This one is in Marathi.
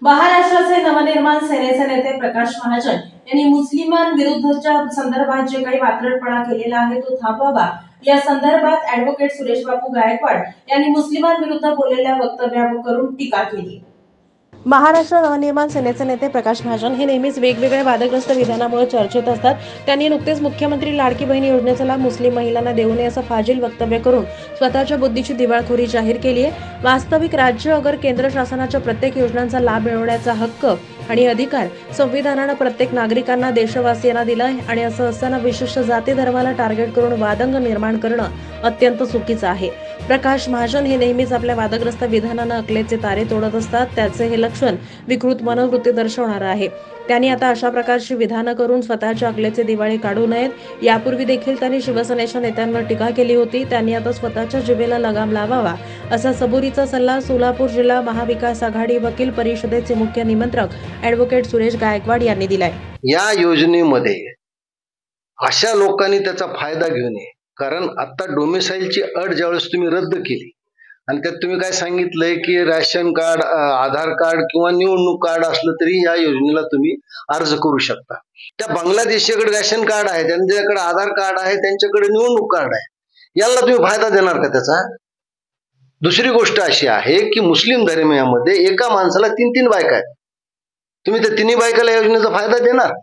महाराष्ट्राचे नवनिर्माण सेनेचे नेते प्रकाश महाजन यांनी मुस्लिमांविरुद्धच्या संदर्भात जे काही वात्रटपणा केलेला आहे तो थांबवावा या संदर्भात ऍडव्होकेट सुरेश बापू गायकवाड यांनी मुस्लिमांविरुद्ध बोललेल्या वक्तव्यावरून टीका केली। महाराष्ट्र नवनिर्माण सेनेचे नेते प्रकाश महाजन हे नेहमीच वेगवेगळ्या वादग्रस्त विधानामुळे चर्चेत असतात। त्यांनी नुकतेच मुख्यमंत्री लाडकी बहीण योजनेचा लाभ मुस्लिम महिलांना देऊ नये असं फाजील वक्तव्य करून स्वतःच्या बुद्धीची दिवाळखोरी जाहीर केली आहे। वास्तविक राज्य अगर केंद्र शासनाच्या प्रत्येक योजनांचा लाभ मिळवण्याचा हक्क आणि अधिकार संविधानानं प्रत्येक नागरिकांना देशवासियांना दिलाय आणि असं असताना विशिष्ट जाती धर्माला टार्गेट करून वादंग निर्माण करणं अत्यंत चुकीचं आहे। प्रकाश महाजन हे नेहमीच आपल्या वादग्रस्त विधानानं अकलेचे तारे तोडत असतात। त्याचे हे लक्षण विकृत मनोवृत्ती दर्शवणारं आहे। त्यांनी आता अशा प्रकारची विधानं करून स्वतःच्या अकलेचे दिवाळे काढू नयेत। यापूर्वी देखील त्यांनी शिवसेनेच्या नेत्यांवर टीका केली होती। त्यांनी आता स्वतःच्या जिभेला लगाम लावावा असा सबुरीचा सल्ला सोलापूर जिल्हा महाविकास आघाडी वकील परिषदेचे मुख्य निमंत्रक ॲडव्होकेट सुरेश गायकवाड यांनी दिलाय। या योजनेमध्ये अशा लोकांनी त्याचा फायदा घेऊ नये, कारण आता डोमिसाइलची अट ज्यावेळेस तुम्ही रद्द केली आणि त्यात तुम्ही काय सांगितलंय की रेशन कार्ड, आधार कार्ड किंवा निवडणूक कार्ड असलं तरी या योजनेला तुम्ही अर्ज करू शकता। त्या बांगलादेशीकडे रेशन कार्ड आहे, त्यांच्याकडे आधार कार्ड आहे, त्यांच्याकडे निवडणूक कार्ड आहे, याला तुम्ही फायदा देणार का त्याचा? दुसरी गोष्ट अशी आहे की मुस्लिम धर्मियामध्ये एका माणसाला 3-3 बायका आहेत, तुम्ही त्या 3 बायकाला योजनेचा फायदा देणार?